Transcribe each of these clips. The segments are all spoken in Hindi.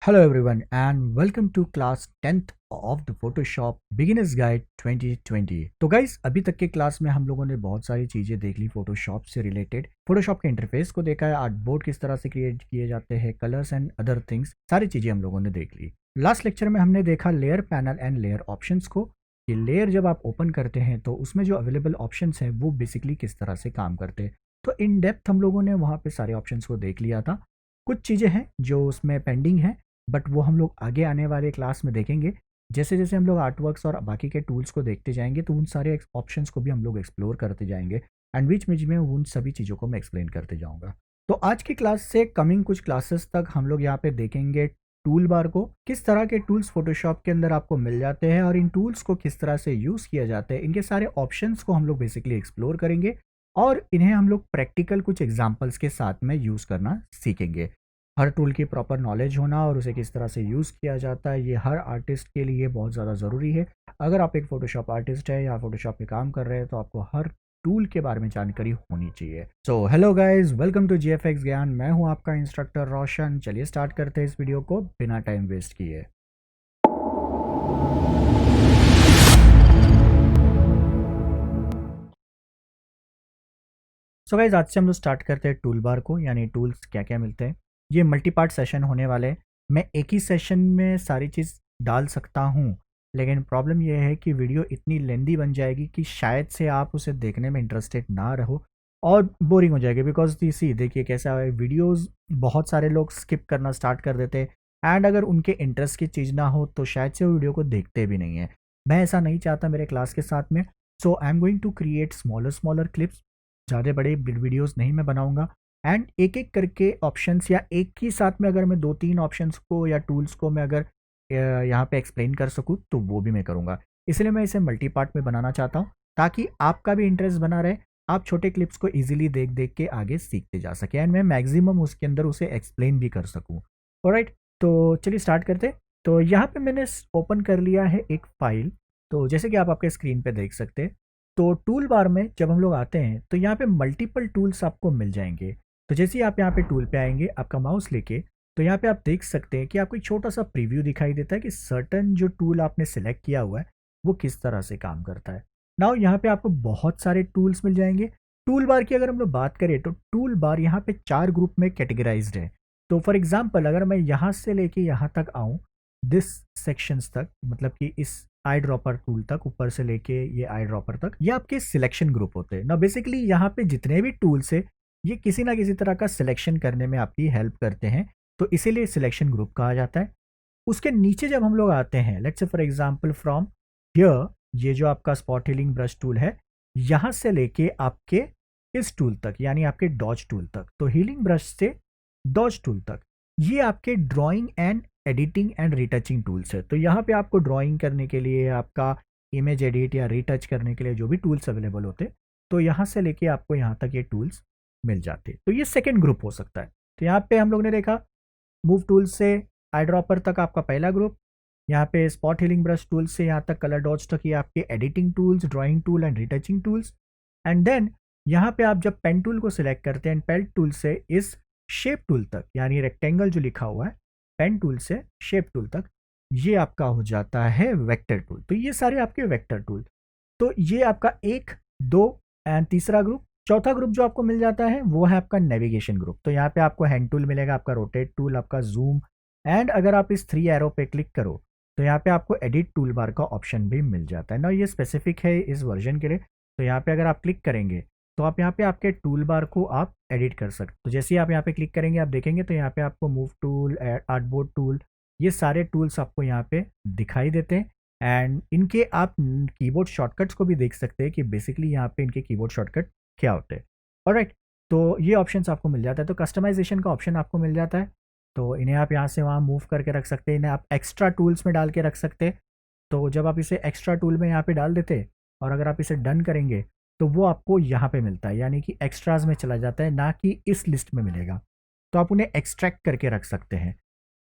Hello everyone and welcome to class 10th of the Photoshop Beginners Guide 2020। तो गाइस अभी तक के क्लास में हम लोगों ने बहुत सारी चीज़ें देख ली फोटोशॉप से रिलेटेड। फोटोशॉप के इंटरफेस को देखा है, आर्ट बोर्ड किस तरह से क्रिएट किए जाते हैं, कलर्स एंड अदर थिंग्स, सारी चीज़ें हम लोगों ने देख ली। लास्ट लेक्चर में हमने देखा layer panel and layer options को। ये लेयर जब आप ओपन करते हैं तो उसमें जो अवेलेबल ऑप्शंस हैं वो बेसिकली किस तरह से काम करते हैं। तो इन डेप्थ हम लोगों ने वहाँ पे सारे ऑप्शंस को देख लिया था। कुछ चीज़ें हैं जो उसमें पेंडिंग है, बट वो हम लोग आगे आने वाले क्लास में देखेंगे। जैसे जैसे हम लोग आर्टवर्क्स और बाकी के टूल्स को देखते जाएंगे तो उन सारे ऑप्शंस को भी हम लोग एक्सप्लोर करते जाएंगे एंड बीच बीच में उन सभी चीज़ों को मैं एक्सप्लेन करते जाऊंगा। तो आज की क्लास से कमिंग कुछ क्लासेस तक हम लोग यहाँ पे देखेंगे टूल बार को, किस तरह के टूल्स फोटोशॉप के अंदर आपको मिल जाते हैं और इन टूल्स को किस तरह से यूज़ किया जाता है, इनके सारे ऑप्शंस को हम लोग बेसिकली एक्सप्लोर करेंगे और इन्हें हम लोग प्रैक्टिकल कुछ एग्जाम्पल्स के साथ में यूज़ करना सीखेंगे। हर टूल की प्रॉपर नॉलेज होना और उसे किस तरह से यूज़ किया जाता है ये हर आर्टिस्ट के लिए बहुत ज़्यादा ज़रूरी है। अगर आप एक फ़ोटोशॉप आर्टिस्ट है या फ़ोटोशॉप में काम कर रहे हैं तो आपको हर टूल के बारे में जानकारी होनी चाहिए। So hello guys, welcome to GFX Gyan. मैं हूं आपका इंस्ट्रक्टर रोशन। चलिए स्टार्ट करते हैं इस वीडियो को बिना टाइम वेस्ट किए। सो गाइस, आज से हम लोग स्टार्ट करते हैं टूल बार को, यानी टूल्स क्या क्या मिलते हैं। ये मल्टी पार्ट सेशन होने वाले हैं। मैं एक ही सेशन में सारी चीज़ डाल सकता हूँ, लेकिन प्रॉब्लम यह है कि वीडियो इतनी लेंदी बन जाएगी कि शायद से आप उसे देखने में इंटरेस्टेड ना रहो और बोरिंग हो जाएगी। बिकॉज सी देखिए कैसा है, वीडियोस बहुत सारे लोग स्किप करना स्टार्ट कर देते हैं एंड अगर उनके इंटरेस्ट की चीज़ ना हो तो शायद से वो वीडियो को देखते भी नहीं है। मैं ऐसा नहीं चाहता मेरे क्लास के साथ में। So I am going to create smaller clips. ज़्यादा बड़े वीडियोस नहीं मैं बनाऊंगा एंड एक एक करके ऑप्शंस या एक ही साथ में अगर मैं 2-3 ऑप्शंस को या टूल्स को मैं अगर यहाँ पे एक्सप्लेन कर सकूँ तो वो भी मैं करूँगा। इसलिए मैं इसे मल्टी पार्ट में बनाना चाहता हूँ ताकि आपका भी इंटरेस्ट बना रहे, आप छोटे क्लिप्स को इजीली देख देख के आगे सीखते जा सके एंड मैं मैक्सिमम उसके अंदर उसे एक्सप्लेन भी कर सकूँ। ऑलराइट, तो चलिए स्टार्ट करते। तो यहाँ पे मैंने ओपन कर लिया है एक फाइल। तो जैसे कि आप आपके स्क्रीन पे देख सकते हैं, तो टूल बार में जब हम लोग आते हैं तो यहाँ पे मल्टीपल टूल्स आपको मिल जाएंगे। तो जैसे ही आप यहाँ पे टूल पे आएंगे आपका माउस लेके, तो यहाँ पे आप देख सकते हैं कि आपको एक छोटा सा प्रीव्यू दिखाई देता है कि सर्टन जो टूल आपने सेलेक्ट किया हुआ है वो किस तरह से काम करता है। नाउ यहाँ पे आपको बहुत सारे टूल्स मिल जाएंगे। टूल बार की अगर हम लोग बात करें तो टूल बार यहाँ पे 4 ग्रुप में कैटेगराइज्ड है। तो फॉर एग्जाम्पल अगर मैं यहाँ से लेके यहाँ तक आऊँ, दिस सेक्शंस तक, मतलब कि इस आई ड्रॉपर टूल तक, ऊपर से लेके ये आई ड्रॉपर तक, ये आपके सिलेक्शन ग्रुप होते हैं ना। बेसिकली यहाँ पे जितने भी टूल्स है ये किसी ना किसी तरह का सिलेक्शन करने में आपकी हेल्प करते हैं, तो इसीलिए सिलेक्शन ग्रुप कहा जाता है। उसके नीचे जब हम लोग आते हैं, let's say for example from here, ये जो आपका स्पॉट हीलिंग ब्रश टूल है, यहाँ से लेके आपके इस टूल तक यानी आपके डॉज टूल तक, तो हीलिंग ब्रश से डॉज टूल तक, ये आपके drawing and editing and retouching tools है। तो यहाँ पे आपको ड्राइंग करने के लिए, आपका इमेज एडिट या रिटच करने के लिए जो भी टूल्स अवेलेबल होते, तो यहाँ से लेके आपको यहाँ तक ये टूल्स मिल जाते। तो ये सेकेंड ग्रुप हो सकता है। तो यहाँ पे हम लोग ने देखा मूव टूल से आई ड्रॉपर तक आपका पहला ग्रुप, यहाँ पे स्पॉट हीलिंग ब्रश टूल से यहाँ तक कलर डॉट्स तक ये आपके editing tools, drawing tool and retouching tools. And then यहाँ पे आप जब पेन टूल को सिलेक्ट करते हैं, पेन टूल से इस शेप टूल तक, यानी रेक्टेंगल जो लिखा हुआ है, पेन टूल से शेप टूल तक, ये आपका हो जाता है वेक्टर टूल। तो ये सारे आपके वेक्टर टूल। तो ये आपका 1, 2 एंड तीसरा ग्रुप। चौथा ग्रुप जो आपको मिल जाता है वो है आपका नेविगेशन ग्रुप। तो यहाँ पे आपको हैंड टूल मिलेगा, आपका रोटेट टूल, आपका जूम, एंड अगर आप इस 3 एरो पे क्लिक करो तो यहाँ पे आपको एडिट टूल बार का ऑप्शन भी मिल जाता है ना। ये स्पेसिफिक है इस वर्जन के लिए। तो यहाँ पे अगर आप क्लिक करेंगे तो आप यहाँ पे आपके टूल बार को आप एडिट कर सकते। तो जैसे ही आप यहाँ पे क्लिक करेंगे आप देखेंगे तो यहाँ पे आपको मूव टूल, आर्टबोर्ड टूल, ये सारे टूल्स आपको यहाँ पे दिखाई देते हैं एंड इनके आप कीबोर्ड शॉर्टकट्स को भी देख सकते हैं कि बेसिकली यहाँ पे इनके कीबोर्ड शॉर्टकट क्या होते हैं। ऑलराइट, तो ये ऑप्शंस आपको मिल जाता है। तो कस्टमाइजेशन का ऑप्शन आपको मिल जाता है, तो इन्हें आप यहाँ से वहाँ मूव करके रख सकते हैं, इन्हें आप एक्स्ट्रा टूल्स में डाल के रख सकते हैं। तो जब आप इसे एक्स्ट्रा टूल में यहाँ पे डाल देते और अगर आप इसे डन करेंगे तो वो आपको यहाँ पे मिलता है, यानी कि एक्स्ट्राज में चला जाता है, ना कि इस लिस्ट में मिलेगा। तो आप उन्हें एक्सट्रैक्ट करके रख सकते हैं।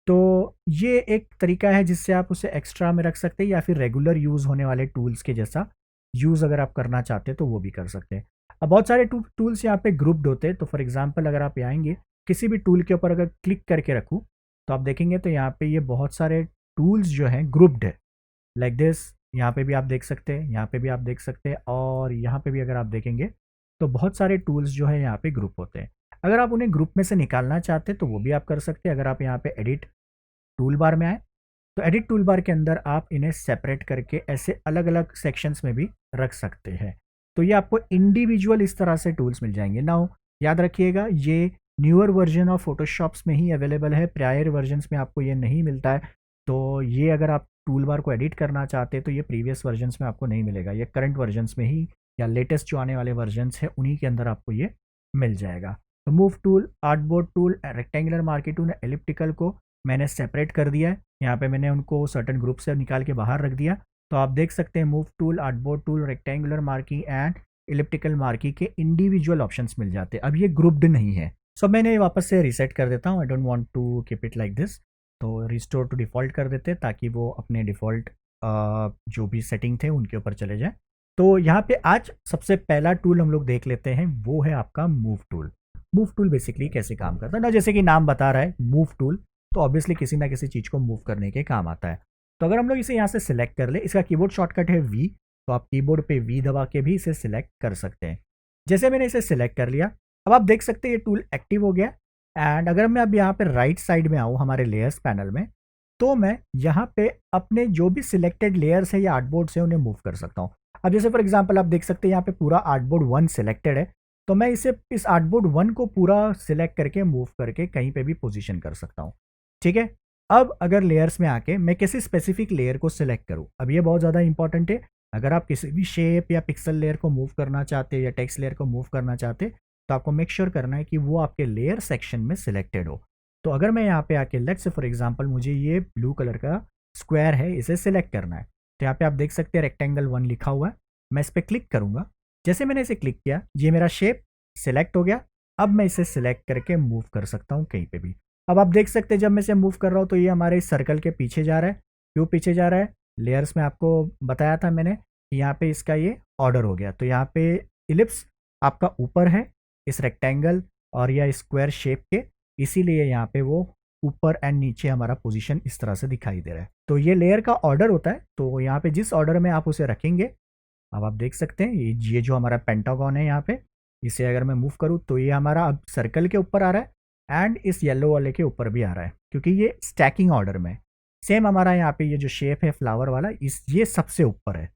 तो ये एक तरीका है जिससे आप उसे एक्स्ट्रा में रख सकते हैं या फिर रेगुलर यूज़ होने वाले टूल्स के जैसा यूज़ अगर आप करना चाहते हैं तो वो भी कर सकते हैं। अब बहुत सारे टूल्स यहाँ पे ग्रुप्ड होते हैं। तो फॉर एग्जांपल अगर आप आएंगे किसी भी टूल के ऊपर अगर क्लिक करके रखूँ तो आप देखेंगे तो यहाँ पे ये बहुत सारे टूल्स जो हैं ग्रुप्ड है लाइक दिस। यहाँ पे भी आप देख सकते हैं, यहाँ पे भी आप देख सकते हैं, और यहाँ पे भी अगर आप देखेंगे तो बहुत सारे टूल्स जो है यहाँ पे ग्रुप होते हैं। अगर आप उन्हें ग्रुप में से निकालना चाहते हैं तो वो भी आप कर सकते हैं। अगर आप यहाँ पे एडिट टूल बार में आए तो एडिट टूल बार के अंदर आप इन्हें सेपरेट करके ऐसे अलग अलग सेक्शंस में भी रख सकते हैं। तो ये आपको इंडिविजुअल इस तरह से टूल्स मिल जाएंगे। नाउ याद रखिएगा ये न्यूअर वर्जन ऑफ फोटोशॉप्स में ही अवेलेबल है, प्रायर वर्जन्स में आपको ये नहीं मिलता है। तो ये अगर आप टूल बार को एडिट करना चाहते हैं तो ये प्रीवियस वर्जन्स में आपको नहीं मिलेगा, ये करंट वर्जन्स में ही या लेटेस्ट जो आने वाले वर्जन्स हैं उन्हीं के अंदर आपको ये मिल जाएगा। तो move tool, artboard tool, rectangular marquee tool, elliptical को मैंने सेपरेट कर दिया है। यहाँ पे मैंने उनको सर्टन ग्रुप से निकाल के बाहर रख दिया। तो आप देख सकते हैं move tool, artboard tool, rectangular marquee and elliptical marquee के इंडिविजुअल ऑप्शंस मिल जाते हैं। अब ये ग्रुप्ड नहीं है। सो मैंने वापस से रीसेट कर देता हूँ। I don't want to keep it like this. तो रिस्टोर टू डिफ़ॉल्ट कर देते ताकि वो अपने डिफ़ॉल्ट जो भी सेटिंग थे उनके ऊपर चले जाए। तो यहाँ पे आज सबसे पहला टूल हम लोग देख लेते हैं, वो है आपका move tool. Move tool basically कैसे काम करता है ना, जैसे कि नाम बता रहा है मूव टूल, तो ऑब्वियसली किसी ना किसी चीज़ को मूव करने के काम आता है। तो अगर हम लोग इसे यहाँ से सिलेक्ट कर ले, इसका कीबोर्ड शॉर्टकट है वी, तो आप कीबोर्ड पे वी दबा के भी इसे सिलेक्ट कर सकते हैं। जैसे मैंने इसे सिलेक्ट कर लिया, अब आप देख सकते हैं ये टूल एक्टिव हो गया। एंड अगर मैं अब यहाँ पे राइट साइड में आऊँ हमारे लेयर्स पैनल में, तो मैं यहाँ पे अपने जो भी सिलेक्टेड लेयर्स है या आर्टबोर्ड्स है उन्हें मूव कर सकता हूँ। अब जैसे फॉर एग्जांपल आप देख सकते हैं यहाँ पे पूरा आर्टबोर्ड 1 सिलेक्टेड है, तो मैं इसे इस आर्टबोर्ड 1 को पूरा सिलेक्ट करके मूव करके कहीं पे भी पोजीशन कर सकता हूँ। ठीक है। अब अगर लेयर्स में आके मैं किसी स्पेसिफिक लेयर को सिलेक्ट करूँ, अब ये बहुत ज़्यादा इंपॉर्टेंट है। अगर आप किसी भी शेप या पिक्सल लेयर को मूव करना चाहते हैं या टेक्स्ट लेयर को मूव करना चाहते हैं, तो आपको मेक श्योर करना है कि वो आपके लेयर सेक्शन में सिलेक्टेड हो। तो अगर मैं यहाँ पे आके लेट्स से फॉर एग्जांपल मुझे ये ब्लू कलर का स्क्वायर है, इसे सिलेक्ट करना है, तो यहाँ पे आप देख सकते हैं रेक्टेंगल 1 लिखा हुआ है। मैं इस पर क्लिक करूँगा, जैसे मैंने इसे क्लिक किया ये मेरा शेप सिलेक्ट हो गया। अब मैं इसे सिलेक्ट करके मूव कर सकता हूँ कहीं पे भी। अब आप देख सकते हैं जब मैं इसे मूव कर रहा हूँ तो ये हमारे सर्कल के पीछे जा रहा है। क्यों पीछे जा रहा है? लेयर्स में आपको बताया था मैंने, यहाँ पे इसका ये ऑर्डर हो गया। तो यहाँ पे इलिप्स आपका ऊपर है इस रेक्टेंगल और या स्क्वायर शेप के, इसीलिए यहाँ पे वो ऊपर एंड नीचे हमारा पोजीशन इस तरह से दिखाई दे रहा है। तो ये लेयर का ऑर्डर होता है, तो यहाँ पे जिस ऑर्डर में आप उसे रखेंगे, अब आप देख सकते हैं ये जो हमारा पेंटागन है यहाँ पे, इसे अगर मैं मूव करूँ तो ये हमारा अब सर्कल के ऊपर आ रहा है एंड इस येलो वाले के ऊपर भी आ रहा है, क्योंकि ये स्टैकिंग ऑर्डर में। सेम हमारा यहाँ पे ये जो शेप है फ्लावर वाला, ये सबसे ऊपर है।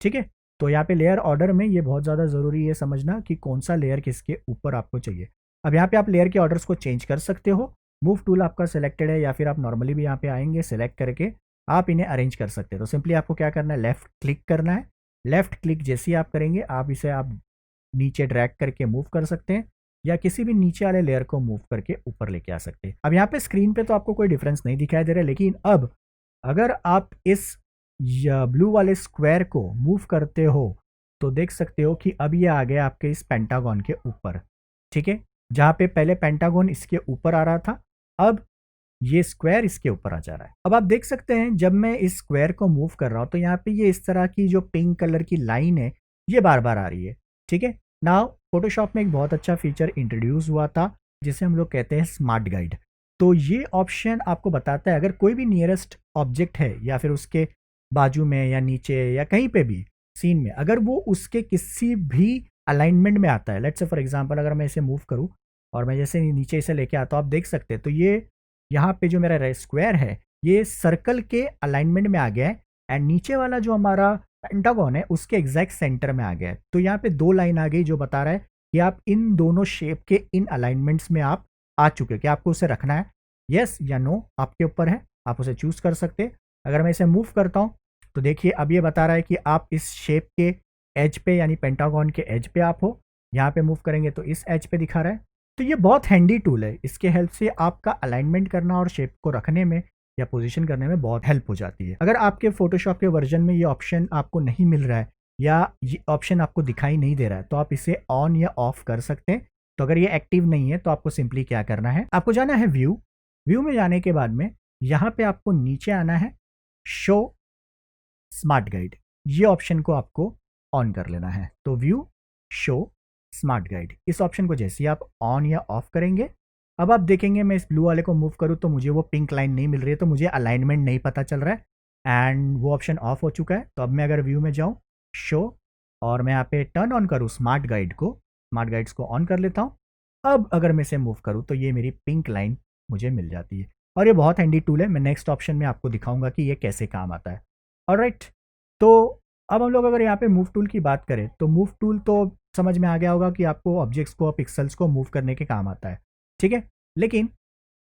ठीक है। तो यहाँ पे लेयर ऑर्डर में ये बहुत ज़्यादा ज़रूरी है समझना कि कौन सा लेयर किसके ऊपर आपको चाहिए। अब यहाँ पे आप लेयर के ऑर्डर्स को चेंज कर सकते हो। मूव टूल आपका सिलेक्टेड है या फिर आप नॉर्मली भी यहाँ पे आएंगे, सिलेक्ट करके आप इन्हें अरेंज कर सकते हैं। तो सिंपली आपको क्या करना है, लेफ्ट क्लिक करना है। लेफ्ट क्लिक जैसे ही आप करेंगे आप इसे आप नीचे ड्रैग करके मूव कर सकते हैं या किसी भी नीचे वाले लेयर को मूव करके ऊपर लेके आ सकते हैं। अब यहाँ पे स्क्रीन पे तो आपको कोई डिफरेंस नहीं दिखाई दे रहा है, लेकिन अब अगर आप इस ब्लू वाले स्क्वायर को मूव करते हो तो देख सकते हो कि अब ये आ गया आपके इस पेंटागन के ऊपर। ठीक है। जहाँ पे पहले पेंटागन इसके ऊपर आ रहा था, अब ये स्क्वायर इसके ऊपर आ जा रहा है। अब आप देख सकते हैं जब मैं इस स्क्वायर को मूव कर रहा हूँ तो यहाँ पे ये इस तरह की जो पिंक कलर की लाइन है ये बार बार आ रही है। ठीक है। नाउ फोटोशॉप में एक बहुत अच्छा फीचर इंट्रोड्यूस हुआ था जिसे हम लोग कहते हैं स्मार्ट गाइड। तो ये ऑप्शन आपको बताता है अगर कोई भी नियरेस्ट ऑब्जेक्ट है या फिर उसके बाजू में या नीचे या कहीं पे भी सीन में, अगर वो उसके किसी भी अलाइनमेंट में आता है, लेट्स से फॉर एग्जांपल अगर मैं इसे मूव करूं और मैं जैसे नीचे इसे लेके आता हूं, आप देख सकते हैं तो ये यहाँ पे जो मेरा स्क्वायर है ये सर्कल के अलाइनमेंट में आ गया है एंड नीचे वाला जो हमारा पेंटागन है उसके एग्जैक्ट सेंटर में आ गया है। तो यहाँ पे 2 लाइन आ गई जो बता रहा है कि आप इन दोनों शेप के इन अलाइनमेंट्स में आप आ चुके हो, कि आपको उसे रखना है यस या नो आपके ऊपर है, आप उसे चूज कर सकते हैं। अगर मैं इसे मूव करता हूँ तो देखिए अब ये बता रहा है कि आप इस शेप के एज पे यानी पेंटागन के एज पे आप हो। यहाँ पे मूव करेंगे तो इस एज पे दिखा रहा है। तो ये बहुत हैंडी टूल है, इसके हेल्प से आपका अलाइनमेंट करना और शेप को रखने में या पोजीशन करने में बहुत हेल्प हो जाती है। अगर आपके फोटोशॉप के वर्जन में ये ऑप्शन आपको नहीं मिल रहा है या ये ऑप्शन आपको दिखाई नहीं दे रहा है तो आप इसे ऑन या ऑफ कर सकते हैं। तो अगर ये एक्टिव नहीं है तो आपको सिंपली क्या करना है, आपको जाना है व्यू। व्यू में जाने के बाद में यहाँ पे आपको नीचे आना है, शो स्मार्ट गाइड, ये ऑप्शन को आपको ऑन कर लेना है। तो व्यू शो स्मार्ट गाइड, इस ऑप्शन को जैसे ही आप ऑन या ऑफ करेंगे अब आप देखेंगे मैं इस ब्लू वाले को मूव करूँ तो मुझे वो पिंक लाइन नहीं मिल रही है, तो मुझे अलाइनमेंट नहीं पता चल रहा है एंड वो ऑप्शन ऑफ हो चुका है। तो अब मैं अगर व्यू में जाऊँ, शो, और मैं यहाँ पे टर्न ऑन करूँ स्मार्ट गाइड्स को ऑन कर लेता हूँ। अब अगर मैं इसे मूव करूँ तो ये मेरी पिंक लाइन मुझे मिल जाती है और ये बहुत हैंडी टूल है। मैं नेक्स्ट ऑप्शन में आपको दिखाऊंगा कि ये कैसे काम आता है। ऑलराइट, तो अब हम लोग अगर यहाँ पे मूव टूल की बात करें तो मूव टूल तो समझ में आ गया होगा कि आपको ऑब्जेक्ट्स को, पिक्सल्स को मूव करने के काम आता है, ठीक है। लेकिन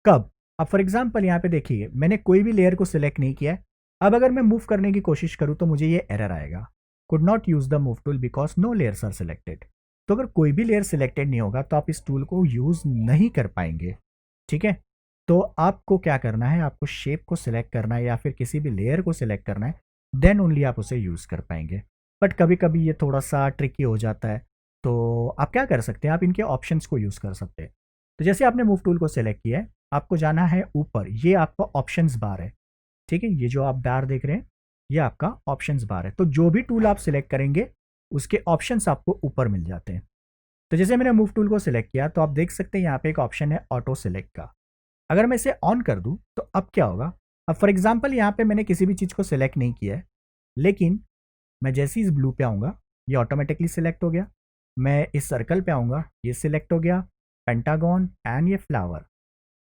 कब? अब फॉर एग्जांपल यहाँ पे देखिए मैंने कोई भी लेयर को सिलेक्ट नहीं किया है। अब अगर मैं मूव करने की कोशिश करूँ तो मुझे ये एरर आएगा, could not use the move tool because no layers are selected. तो अगर कोई भी लेयर सिलेक्टेड नहीं होगा तो आप इस टूल को यूज नहीं कर पाएंगे, ठीक है। तो आपको क्या करना है, आपको शेप को सिलेक्ट करना है या फिर किसी भी लेयर को सिलेक्ट करना है, देन ओनली आप उसे यूज कर पाएंगे। बट कभी कभी ये थोड़ा सा ट्रिकी हो जाता है, तो आप क्या कर सकते हैं, आप इनके ऑप्शंस को यूज कर सकते हैं। तो जैसे आपने मूव टूल को सिलेक्ट किया है, आपको जाना है ऊपर, ये आपका ऑप्शंस बार है, ठीक है। ये जो आप बार देख रहे हैं ये आपका ऑप्शंस बार है। तो जो भी टूल आप सिलेक्ट करेंगे उसके ऑप्शंस आपको ऊपर मिल जाते हैं। तो जैसे मैंने मूव टूल को सिलेक्ट किया तो आप देख सकते हैं यहाँ पे एक ऑप्शन है ऑटो सिलेक्ट का। अगर मैं इसे ऑन कर दूं तो अब क्या होगा, अब फॉर एग्जांपल यहाँ पे मैंने किसी भी चीज़ को सिलेक्ट नहीं किया है, लेकिन मैं जैसे ही इस ब्लू पे आऊँगा ये ऑटोमेटिकली सिलेक्ट हो गया। मैं इस सर्कल पे आऊँगा ये सिलेक्ट हो गया, पेंटागन एंड ये फ्लावर,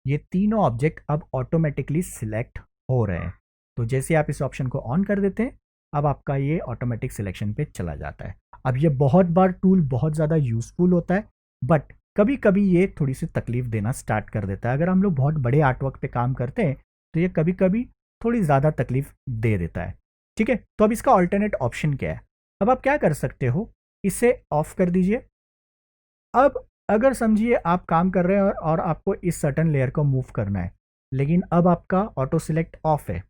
ये तीनों ऑब्जेक्ट अब ऑटोमेटिकली सिलेक्ट हो रहे हैं। तो जैसे आप इस ऑप्शन को ऑन कर देते हैं अब आपका ये ऑटोमेटिक सिलेक्शन पे चला जाता है। अब ये बहुत बार टूल बहुत ज़्यादा यूजफुल होता है, बट कभी कभी ये थोड़ी सी तकलीफ देना स्टार्ट कर देता है। अगर हम लोग बहुत बड़े आर्टवर्क पे काम करते हैं तो ये कभी कभी थोड़ी ज़्यादा तकलीफ दे देता है, ठीक है। तो अब इसका ऑल्टरनेट ऑप्शन क्या है, अब आप क्या कर सकते हो, इसे ऑफ कर दीजिए। अब अगर समझिए आप काम कर रहे हैं और आपको इस सर्टन लेयर को मूव करना है, लेकिन अब आपका ऑटो सिलेक्ट ऑफ है,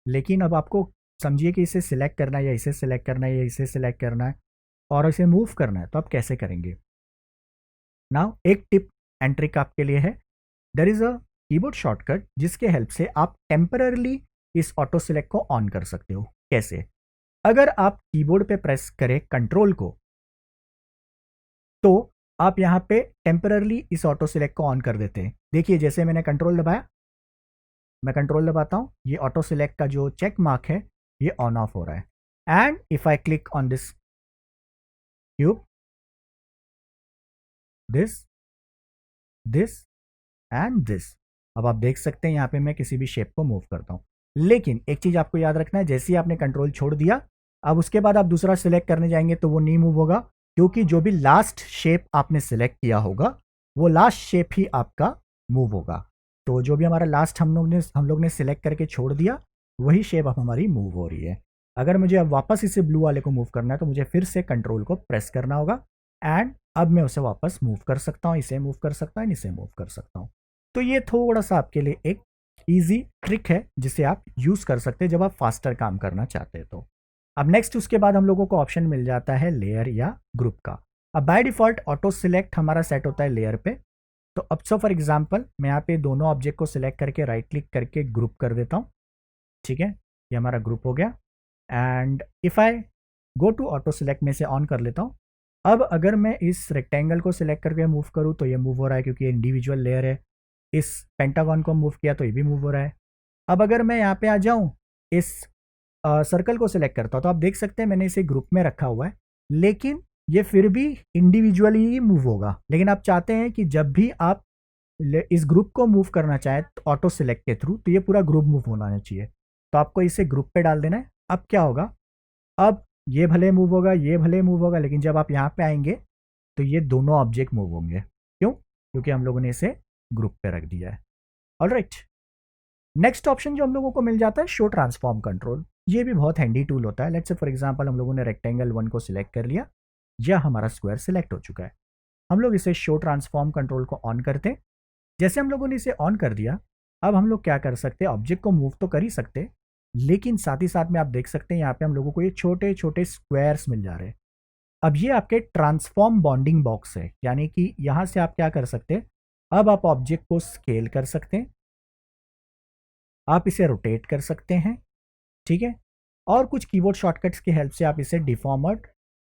लेकिन अब आपको समझिए कि इसे सिलेक्ट करना है या इसे सिलेक्ट करना है या इसे सिलेक्ट करना है और इसे मूव करना है, तो आप कैसे करेंगे। नाउ एक टिप एंड ट्रिक आपके लिए है, there is a keyboard shortcut जिसके हेल्प से आप टेम्पररली इस ऑटो सिलेक्ट को ऑन कर सकते हो। कैसे? अगर आप कीबोर्ड पे प्रेस करें कंट्रोल को तो आप यहाँ पे टेम्पररली इस ऑटो सिलेक्ट को ऑन कर देते हैं। देखिए जैसे मैंने कंट्रोल दबाया, मैं कंट्रोल दबाता हूँ, ये ऑटो सिलेक्ट का जो चेक मार्क है ये ऑन ऑफ हो रहा है। And if I click on this cube, this this and this, अब आप देख सकते हैं यहाँ पे मैं किसी भी शेप को मूव करता हूँ। लेकिन एक चीज आपको याद रखना है, जैसे ही आपने कंट्रोल छोड़ दिया अब उसके बाद आप दूसरा सिलेक्ट करने जाएंगे तो वो नहीं मूव होगा, क्योंकि जो भी लास्ट शेप आपने सिलेक्ट किया होगा वो लास्ट शेप ही आपका मूव होगा। तो जो भी हमारा लास्ट हम लोग ने सिलेक्ट करके छोड़ दिया वही शेप अब हमारी मूव हो रही है। अगर मुझे अब वापस इसे ब्लू वाले को मूव करना है तो मुझे फिर से कंट्रोल को प्रेस करना होगा एंड अब मैं उसे वापस मूव कर सकता हूँ, इसे मूव कर सकता हूँ, इसे मूव कर सकता हूँ। तो ये थोड़ा सा आपके लिए एक इजी ट्रिक है जिसे आप यूज कर सकते हैं जब आप फास्टर काम करना चाहते हैं। तो अब नेक्स्ट उसके बाद हम लोगों को ऑप्शन मिल जाता है लेयर या ग्रुप का। अब बाय डिफॉल्ट ऑटो सिलेक्ट हमारा सेट होता है लेयर पे। तो अब सो फॉर एग्जांपल मैं यहाँ पे दोनों ऑब्जेक्ट को सिलेक्ट करके राइट क्लिक करके ग्रुप कर देता हूँ, ठीक है। ये हमारा ग्रुप हो गया and if I go to auto select में से ऑन कर लेता हूँ। अब अगर मैं इस रेक्टेंगल को सिलेक्ट करके मूव करूँ तो ये मूव हो रहा है क्योंकि ये इंडिविजुअल लेयर है। इस पेंटागन को मूव किया तो ये भी मूव हो रहा है। अब अगर मैं यहाँ पे आ जाऊँ, इस सर्कल को सिलेक्ट करता हूँ तो आप देख सकते हैं मैंने इसे ग्रुप में रखा हुआ है, लेकिन ये फिर भी इंडिविजुअली ही मूव होगा। लेकिन आप चाहते हैं कि जब भी आप इस ग्रुप को मूव करना चाहें तो ऑटो सिलेक्ट के थ्रू तो ये पूरा ग्रुप मूव होना चाहिए। तो आपको इसे ग्रुप पे डाल देना है। अब क्या होगा, अब ये भले मूव होगा, ये भले मूव होगा, लेकिन जब आप यहाँ पे आएंगे तो ये दोनों ऑब्जेक्ट मूव होंगे। क्यों? क्योंकि हम लोगों ने इसे ग्रुप पे रख दिया है। ऑलराइट, नेक्स्ट ऑप्शन जो हम लोगों को मिल जाता है शो ट्रांसफॉर्म कंट्रोल। ये भी बहुत हैंडी टूल होता है। लेट्स से फॉर एग्जांपल हम लोगों ने रेक्टेंगल 1 को सिलेक्ट कर लिया या हमारा स्क्वायर सिलेक्ट हो चुका है, हम लोग इसे शो ट्रांसफॉर्म कंट्रोल को ऑन करते हैं। जैसे हम लोगों ने इसे ऑन कर दिया अब हम लोग क्या कर सकते हैं, ऑब्जेक्ट को मूव तो कर ही सकते, लेकिन साथ ही साथ में आप देख सकते हैं यहाँ पे हम लोगों को ये छोटे छोटे स्क्वायर्स मिल जा रहे हैं। अब ये आपके ट्रांसफॉर्म बॉन्डिंग बॉक्स है, यानी कि यहाँ से आप क्या कर सकते हैं, अब आप ऑब्जेक्ट को स्केल कर सकते हैं, आप इसे रोटेट कर सकते हैं, ठीक है। और कुछ कीबोर्ड शॉर्टकट्स की हेल्प से आप इसे डिफॉर्म और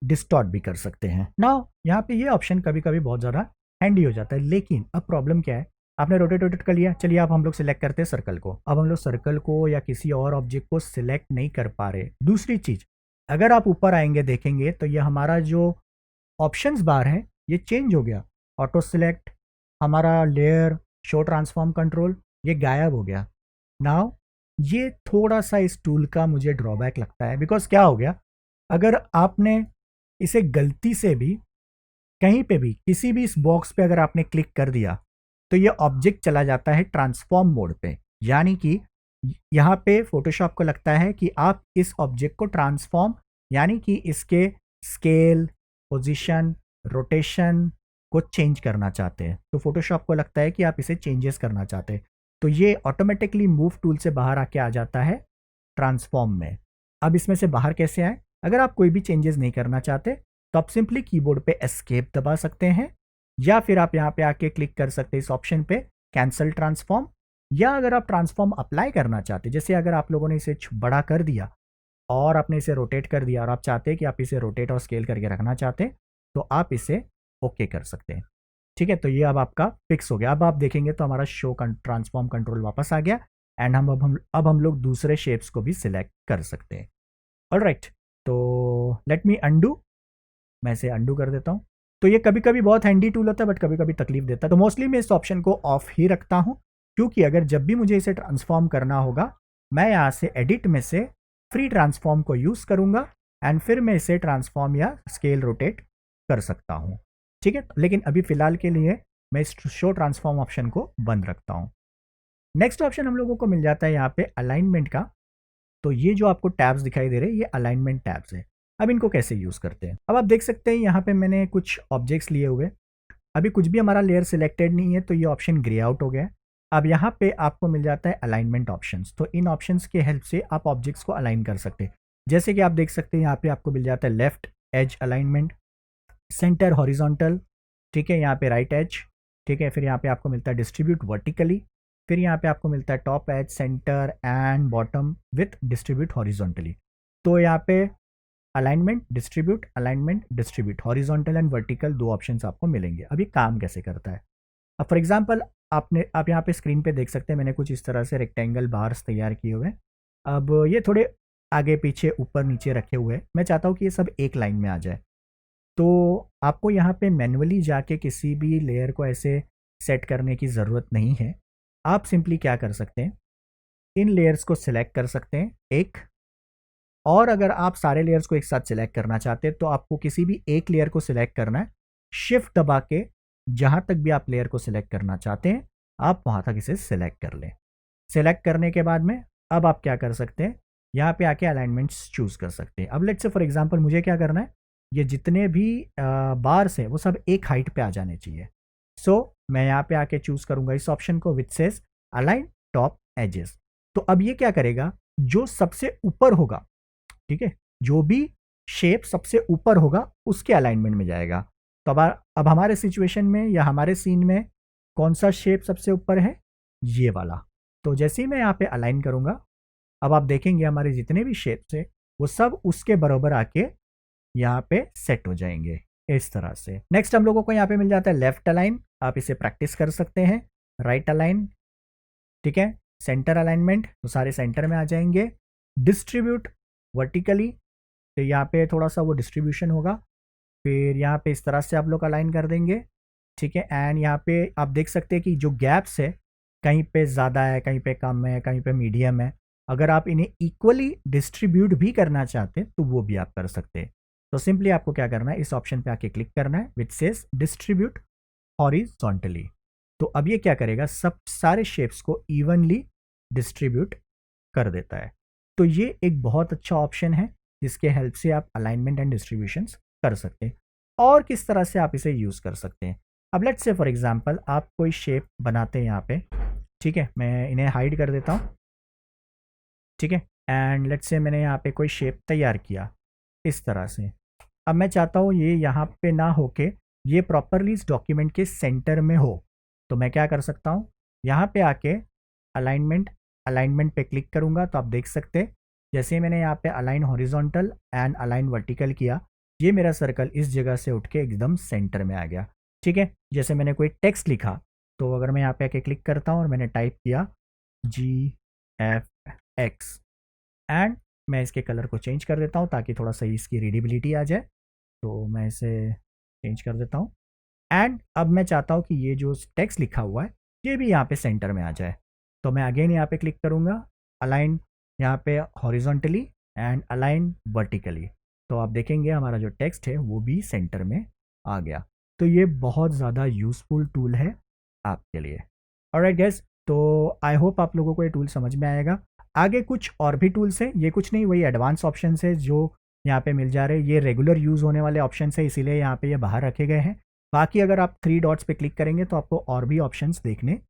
डिस्टॉर्ट भी कर सकते हैं। नाउ यहाँ पे ये ऑप्शन कभी कभी बहुत ज़्यादा हैंडी हो जाता है, लेकिन अब प्रॉब्लम क्या है, आपने रोटेट कर लिया। चलिए अब हम लोग सिलेक्ट करते हैं सर्कल को। अब हम लोग सर्कल को या किसी और ऑब्जेक्ट को सिलेक्ट नहीं कर पा रहे। दूसरी चीज़, अगर आप ऊपर आएंगे देखेंगे तो ये हमारा जो ऑप्शंस बार है ये चेंज हो गया। ऑटो सिलेक्ट, हमारा लेयर, शो ट्रांसफॉर्म कंट्रोल, ये गायब हो गया। नाउ ये थोड़ा सा इस टूल का मुझे ड्रॉबैक लगता है, बिकॉज क्या हो गया, अगर आपने इसे गलती से भी कहीं पे भी किसी भी इस बॉक्स पे अगर आपने क्लिक कर दिया तो ये ऑब्जेक्ट चला जाता है ट्रांसफॉर्म मोड पे। यानी कि यहाँ पे फोटोशॉप को लगता है कि आप इस ऑब्जेक्ट को ट्रांसफॉर्म, यानी कि इसके स्केल, पोजीशन, रोटेशन को चेंज करना चाहते हैं। तो फोटोशॉप को लगता है कि आप इसे चेंजेस करना चाहते हैं, तो ये ऑटोमेटिकली मूव टूल से बाहर आके आ जाता है ट्रांसफॉर्म में। अब इसमें से बाहर कैसे आए? अगर आप कोई भी चेंजेस नहीं करना चाहते तो आप सिंपली कीबोर्ड पे एस्केप दबा सकते हैं, या फिर आप यहाँ पे आके क्लिक कर सकते हैं इस ऑप्शन पे कैंसल ट्रांसफॉर्म। या अगर आप ट्रांसफॉर्म अप्लाई करना चाहते, जैसे अगर आप लोगों ने इसे बड़ा कर दिया और आपने इसे रोटेट कर दिया और आप चाहते हैं कि आप इसे रोटेट और स्केल करके रखना चाहते हैं, तो आप इसे ओके कर सकते हैं। ठीक है, तो ये अब आपका फिक्स हो गया। अब आप देखेंगे तो हमारा शो ट्रांसफॉर्म कंट्रोल वापस आ गया, एंड हम लोग दूसरे शेप्स को भी सिलेक्ट कर सकते हैं। ऑलराइट, तो लेट मी अंडू, मैं इसे अंडू कर देता हूँ। तो ये कभी कभी बहुत हैंडी टूल होता है, बट कभी कभी तकलीफ देता है। तो मोस्टली मैं इस ऑप्शन को ऑफ ही रखता हूँ, क्योंकि अगर जब भी मुझे इसे ट्रांसफॉर्म करना होगा, मैं यहाँ से एडिट में से फ्री ट्रांसफॉर्म को यूज़ करूँगा, एंड फिर मैं इसे ट्रांसफॉर्म या स्केल रोटेट कर सकता हूँ। ठीक है, लेकिन अभी फ़िलहाल के लिए मैं इस शो ट्रांसफॉर्म ऑप्शन को बंद रखता हूँ। नेक्स्ट ऑप्शन हम लोगों को मिल जाता है यहाँ पे अलाइनमेंट का। तो ये जो आपको टैब्स दिखाई दे रहे हैं, ये अलाइनमेंट टैब्स है। अब इनको कैसे यूज़ करते हैं? अब आप देख सकते हैं यहाँ पे मैंने कुछ ऑब्जेक्ट्स लिए हुए, अभी कुछ भी हमारा लेयर सिलेक्टेड नहीं है, तो ये ऑप्शन ग्रे आउट हो गया है। अब यहाँ पे आपको मिल जाता है अलाइनमेंट ऑप्शंस। तो इन ऑप्शंस के हेल्प से आप ऑब्जेक्ट्स को अलाइन कर सकते हैं। जैसे कि आप देख सकते हैं यहाँ पे आपको मिल जाता है left edge alignment, centre horizontal, ठीक है, यहाँ पे राइट एज, ठीक है, फिर यहाँ पे आपको मिलता है डिस्ट्रीब्यूट वर्टिकली, फिर यहाँ पे आपको मिलता है top edge, centre and bottom with distribute horizontally. तो यहाँ पे alignment, distribute horizontal and vertical, दो ऑप्शंस आपको मिलेंगे। अब ये काम कैसे करता है? अब फॉर एग्जांपल आप यहाँ पे स्क्रीन पे देख सकते हैं, मैंने कुछ इस तरह से रेक्टेंगल बार्स तैयार किए हुए हैं। अब ये थोड़े आगे पीछे ऊपर नीचे रखे हुए हैं, मैं चाहता हूँ कि ये सब एक लाइन में आ जाए। तो आपको यहाँ पे मैन्युअली जाके किसी भी लेयर को ऐसे सेट करने की ज़रूरत नहीं है। आप सिंपली क्या कर सकते हैं, इन लेयर्स को सिलेक्ट कर सकते हैं एक, और अगर आप सारे लेयर्स को एक साथ सिलेक्ट करना चाहते हैं तो आपको किसी भी एक लेयर को सिलेक्ट करना है, शिफ्ट दबा के जहां तक भी आप लेयर को सिलेक्ट करना चाहते हैं आप वहां तक इसे सिलेक्ट कर लें। सिलेक्ट करने के बाद में अब आप क्या कर सकते हैं, यहाँ पे आके अलाइनमेंट्स चूज कर सकते हैं। अब लेट्स से फॉर एग्जांपल मुझे क्या करना है, ये जितने भी बार्स हैं वो सब एक हाइट पे आ जाने चाहिए। सो मैं यहाँ पे आके चूज करूंगा इस ऑप्शन को which says align top edges. तो अब ये क्या करेगा, जो सबसे ऊपर होगा, ठीक है, जो भी शेप सबसे ऊपर होगा उसके अलाइनमेंट में जाएगा। तो अब हमारे सिचुएशन में या हमारे सीन में कौन सा शेप सबसे ऊपर है, ये वाला। तो जैसे ही मैं यहाँ पे अलाइन करूँगा, अब आप देखेंगे हमारे जितने भी शेप्स है वो सब उसके बराबर आके यहाँ पे सेट हो जाएंगे इस तरह से। नेक्स्ट हम लोगों को यहाँ पे मिल जाता है लेफ्ट अलाइन, आप इसे प्रैक्टिस कर सकते हैं। राइट अलाइन, ठीक है, सेंटर अलाइनमेंट, तो सारे सेंटर में आ जाएंगे। डिस्ट्रीब्यूट वर्टिकली, तो यहाँ पे थोड़ा सा वो डिस्ट्रीब्यूशन होगा, फिर यहाँ पे इस तरह से आप लोग अलाइन कर देंगे, ठीक है। एंड यहाँ पे आप देख सकते हैं कि जो गैप्स है कहीं पे ज़्यादा है, कहीं पे कम है, कहीं पे मीडियम है। अगर आप इन्हें इक्वली डिस्ट्रीब्यूट भी करना चाहते हैं तो वो भी आप कर सकते हैं। तो सिंपली आपको क्या करना है, इस ऑप्शन पे आके क्लिक करना है विच सेज डिस्ट्रीब्यूट हॉरिजॉन्टली। तो अब ये क्या करेगा, सब सारे शेप्स को इवनली डिस्ट्रीब्यूट कर देता है। तो ये एक बहुत अच्छा ऑप्शन है जिसके हेल्प से आप अलाइनमेंट एंड डिस्ट्रीब्यूशंस कर सकते हैं। और किस तरह से आप इसे यूज़ कर सकते हैं, अब लेट्स से फॉर एग्जांपल आप कोई शेप बनाते हैं यहाँ पे, ठीक है, मैं इन्हें हाइड कर देता हूँ, ठीक है। एंड लेट्स से मैंने यहाँ पे कोई शेप तैयार किया इस तरह से। अब मैं चाहता हूँ ये यहाँ पे ना होके ये प्रॉपरली इस डॉक्यूमेंट के सेंटर में हो। तो मैं क्या कर सकता हूँ, यहाँ पे आके अलाइनमेंट पे क्लिक करूँगा, तो आप देख सकते हैं जैसे मैंने यहाँ पे align horizontal and align vertical किया, ये मेरा सर्कल इस जगह से उठ के एकदम सेंटर में आ गया, ठीक है। जैसे मैंने कोई टेक्स्ट लिखा तो अगर मैं यहाँ पे आके क्लिक करता हूँ और मैंने टाइप किया GFX एंड मैं इसके कलर को चेंज कर देता हूँ ताकि थोड़ा सा इसकी रीडेबिलिटी आ जाए। तो मैं इसे चेंज कर देता हूँ एंड अब मैं चाहता हूँ कि ये जो टेक्स्ट लिखा हुआ है ये भी यहाँ पे सेंटर में आ जाए। तो मैं अगेन यहाँ पे क्लिक करूँगा, अलाइन यहाँ पे हॉरिजॉन्टली एंड अलाइन वर्टिकली। तो आप देखेंगे हमारा जो टेक्स्ट है वो भी सेंटर में आ गया। तो ये बहुत ज़्यादा यूज़फुल टूल है आपके लिए। ऑलराइट गाइस, तो आई होप आप लोगों को ये टूल समझ में आएगा। आगे कुछ और भी टूल्स हैं, ये कुछ नहीं वही एडवांस ऑप्शन है जो यहाँ पे मिल जा रहे हैं। ये रेगुलर यूज़ होने वाले ऑप्शन है इसीलिए यहाँ पे ये बाहर रखे गए हैं। बाकी अगर आप 3 डॉट्स पे क्लिक करेंगे तो आपको और भी ऑप्शंस देखने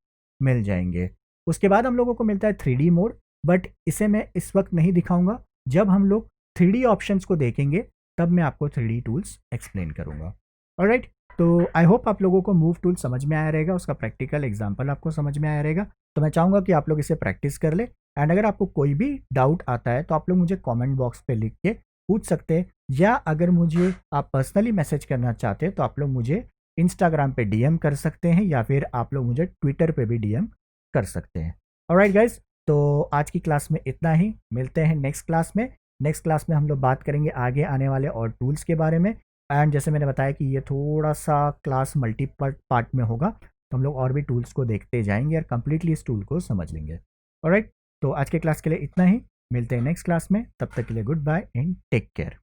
मिल जाएंगे। उसके बाद हम लोगों को मिलता है 3D मोड, बट इसे मैं इस वक्त नहीं दिखाऊंगा। जब हम लोग 3D ऑप्शंस को देखेंगे तब मैं आपको 3D टूल्स एक्सप्लेन करूंगा। ऑलराइट, तो आई होप आप लोगों को मूव टूल समझ में आया रहेगा, उसका प्रैक्टिकल एग्जाम्पल आपको समझ में आया रहेगा। तो मैं चाहूँगा कि आप लोग इसे प्रैक्टिस कर ले एंड अगर आपको कोई भी डाउट आता है तो आप लोग मुझे कमेंट बॉक्स पे लिख के पूछ सकते हैं, या अगर मुझे आप पर्सनली मैसेज करना चाहते हैं तो आप लोग मुझे इंस्टाग्राम पे डीएम कर सकते हैं या फिर आप लोग मुझे ट्विटर पे भी डीएम कर सकते हैं। ऑलराइट गाइज, तो आज की क्लास में इतना ही। मिलते हैं नेक्स्ट क्लास में। नेक्स्ट क्लास में हम लोग बात करेंगे आगे आने वाले और टूल्स के बारे में। एंड जैसे मैंने बताया कि ये थोड़ा सा क्लास मल्टीपल पार्ट में होगा, तो हम लोग और भी टूल्स को देखते जाएंगे और कंप्लीटली इस टूल को समझ लेंगे। ऑलराइट, तो आज के क्लास के लिए इतना ही। मिलते हैं नेक्स्ट क्लास में, तब तक के लिए good bye and take care.